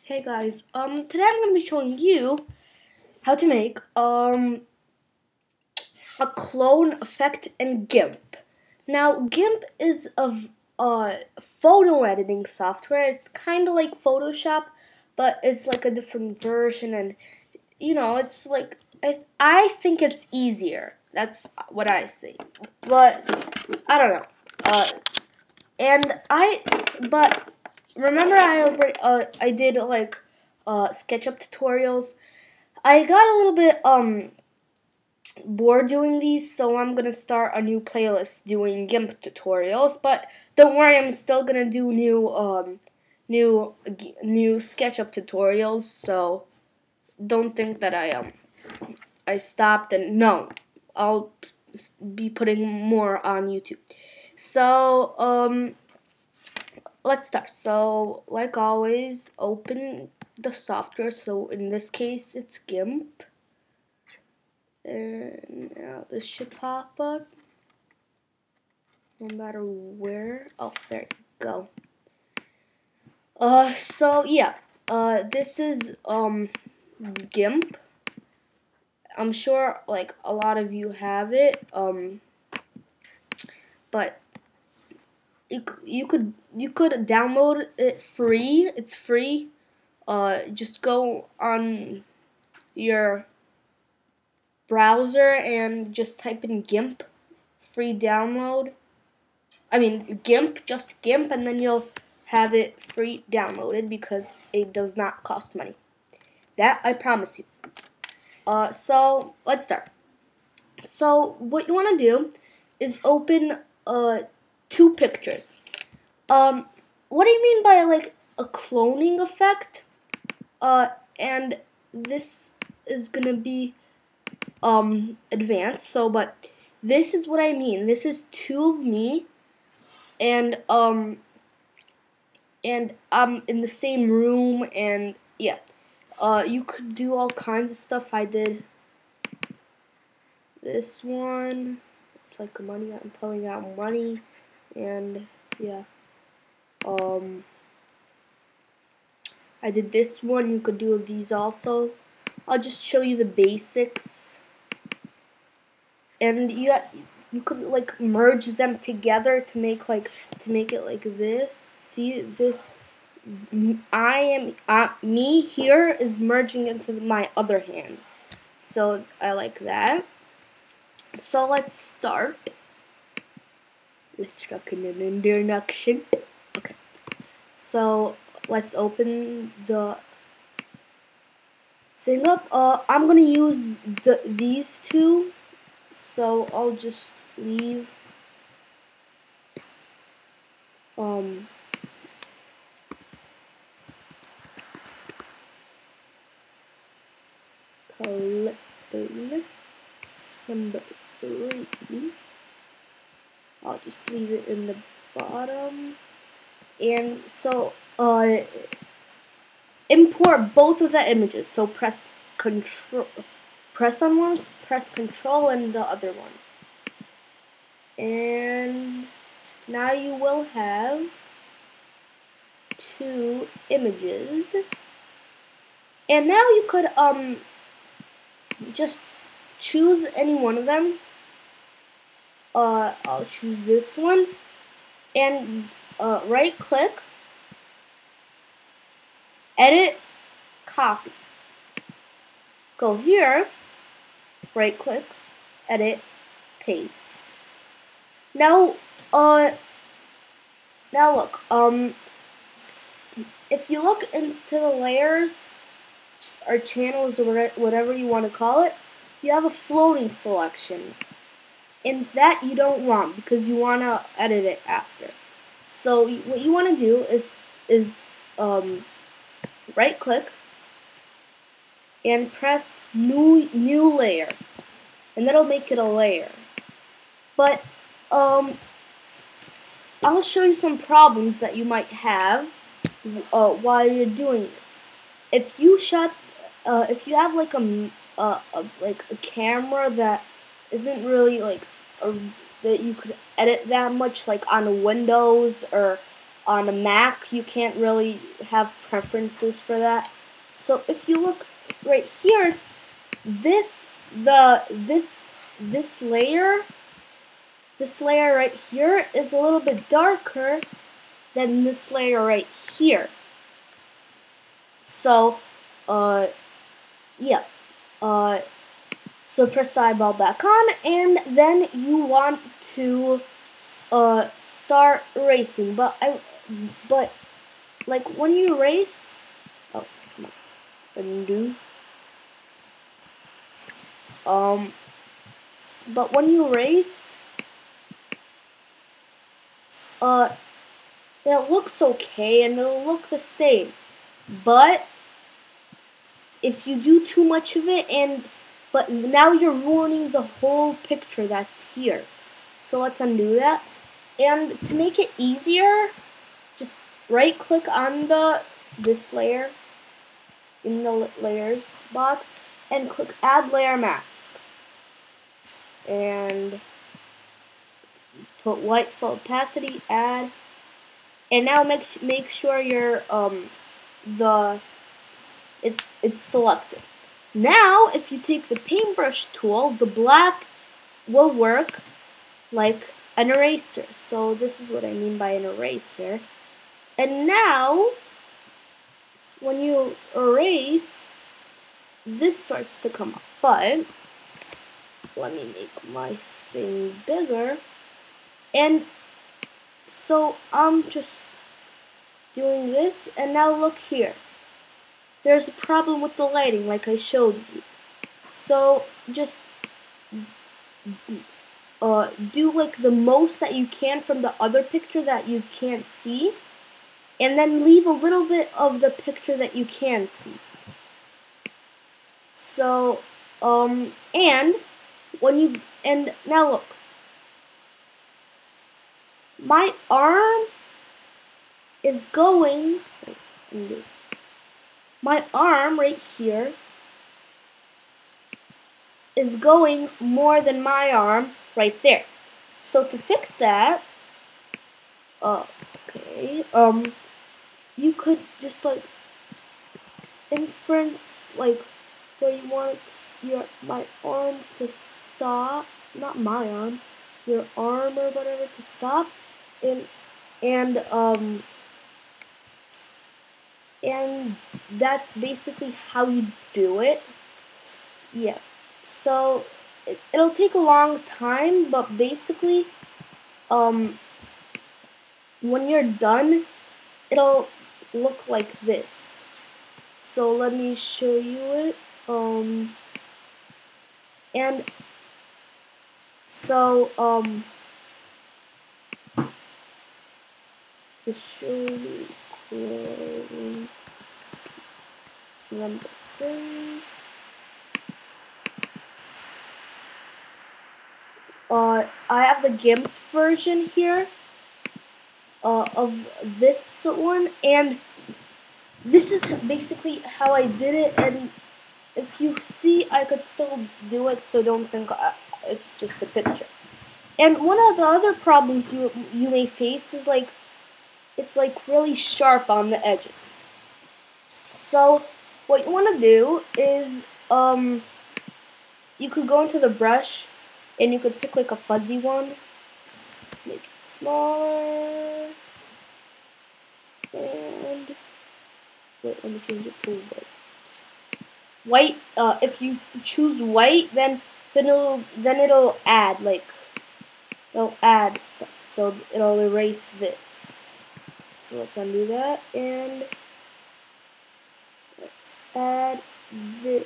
Hey guys, today I'm gonna be showing you how to make a clone effect in GIMP. Now GIMP is a photo editing software. It's kind of like Photoshop, but it's like a different version, and it's like I think it's easier. That's what I see, but I don't know. But remember I did like SketchUp tutorials. I got a little bit bored doing these, so I'm gonna start a new playlist doing GIMP tutorials. But don't worry, I'm still gonna do new SketchUp tutorials. So don't think that I stopped, and no, I'll be putting more on YouTube. So let's start. So like always, open the software. So in this case it's GIMP, and now this should pop up no matter where. Oh, there you go. So yeah, this is GIMP. I'm sure like a lot of you have it, but you could download it free. It's free. Just go on your browser and just type in GIMP, free download. I mean GIMP, just GIMP, and then you'll have it free downloaded because it does not cost money. That I promise you. So let's start. So what you want to do is open two pictures. What do you mean by like a cloning effect? And this is gonna be advanced. So, but this is what I mean. This is two of me, and I'm in the same room, and yeah. You could do all kinds of stuff. I did this one. It's like money. I'm pulling out money, and yeah. I did this one. You could do these also. I'll just show you the basics, and you could like merge them together to make it like this. See this? Me here is merging into my other hand, so I like that. So let's start. Introduction. Okay. So let's open the thing up. I'm gonna use these two, so I'll just leave color number 3. I'll just leave it in the bottom. And so import both of the images. So press on one, press control and the other one. And now you will have two images. And now you could just choose any one of them. I'll choose this one, and right click, edit, copy. Go here, right click, edit, paste. Now look, if you look into the layers or channels or whatever you want to call it, you have a floating selection. And that you don't want because you want to edit it after. So what you want to do is right click and press new layer, and that'll make it a layer. But I'll show you some problems that you might have while you're doing this. If you have like a camera that isn't really like that you could edit that much, like on Windows or on a Mac, you can't really have preferences for that. So if you look right here, this layer right here is a little bit darker than this layer right here. So, yeah. So press the eyeball back on, and then you want to start erasing. But like when you erase, oh, come on, undo. But when you erase, it looks okay and it'll look the same. But if you do too much of it, but now you're ruining the whole picture that's here. So let's undo that. And to make it easier, just right click on this layer in the layers box and click add layer mask. And put white for opacity, add, and now make sure your it's selected. Now if you take the paintbrush tool, the black will work like an eraser. So this is what I mean by an eraser. And now when you erase, this starts to come up. But let me make my thing bigger. And so I'm just doing this, and now look here. There's a problem with the lighting, like I showed you. So just do like the most that you can from the other picture that you can't see, and then leave a little bit of the picture that you can see. So and now look. My arm is going, my arm right here is going more than my arm right there. So to fix that, okay, you could just like inference like where you want my arm to stop, not my arm, your arm or whatever to stop, and that's basically how you do it. Yeah. So it'll take a long time, but basically, when you're done, it'll look like this. So let me show you it. And so just show you number 3. I have the GIMP version here of this one, and this is basically how I did it. And if you see, I could still do it, so don't think it's just a picture. And one of the other problems you may face is like it's like really sharp on the edges. So what you want to do is you could go into the brush and you could pick like a fuzzy one, make it smaller, and wait, let me change it to white. White. If you choose white, then it'll add stuff. So it'll erase this. So let's undo that and let's add this.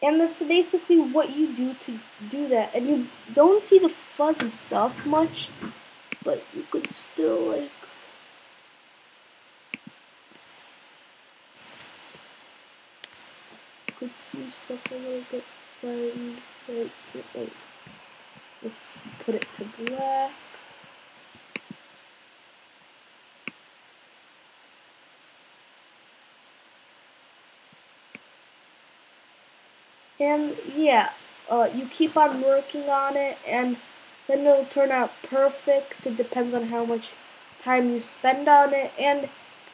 And that's basically what you do to do that. And you don't see the fuzzy stuff much, but you could still like see stuff a little bit. Wait. Let's put it to black. And yeah, you keep on working on it, and then it'll turn out perfect. It depends on how much time you spend on it, and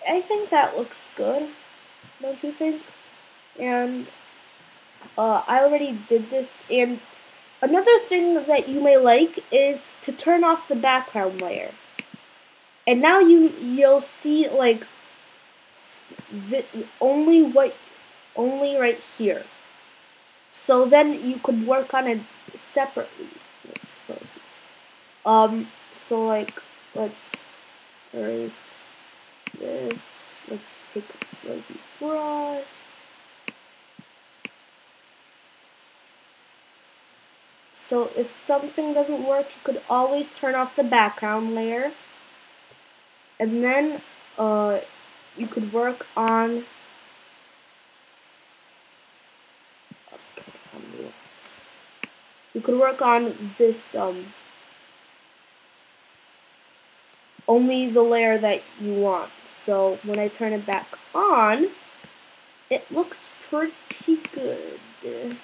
I think that looks good, don't you think? And I already did this, and another thing that you may like is to turn off the background layer. And now you'll see like only right here. So then you could work on it separately. So like let's erase this. Let's pick a fuzzy brush. So if something doesn't work, you could always turn off the background layer. And then you could work on this only the layer that you want. So when I turn it back on, it looks pretty good.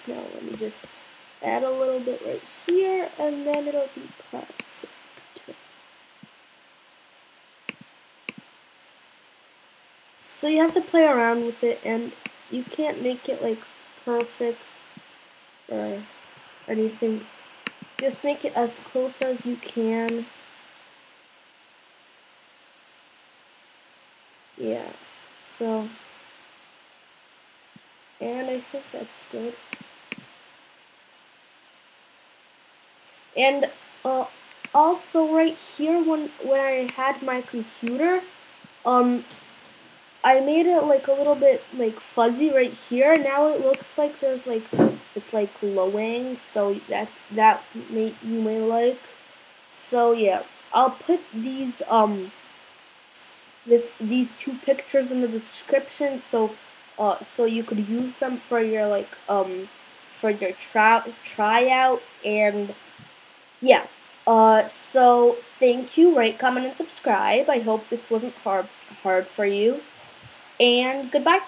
Now let me just add a little bit right here, and then it'll be perfect. So you have to play around with it, and you can't make it like perfect or anything. Just make it as close as you can. Yeah, so, and I think that's good. And also right here, when I had my computer, I made it like a little bit like fuzzy right here. Now it looks like there's like it's like glowing, so that you may like. So yeah, I'll put these these two pictures in the description, so you could use them for your like for your tryout. And yeah, so thank you. Rate, comment, and subscribe. I hope this wasn't hard for you, and goodbye.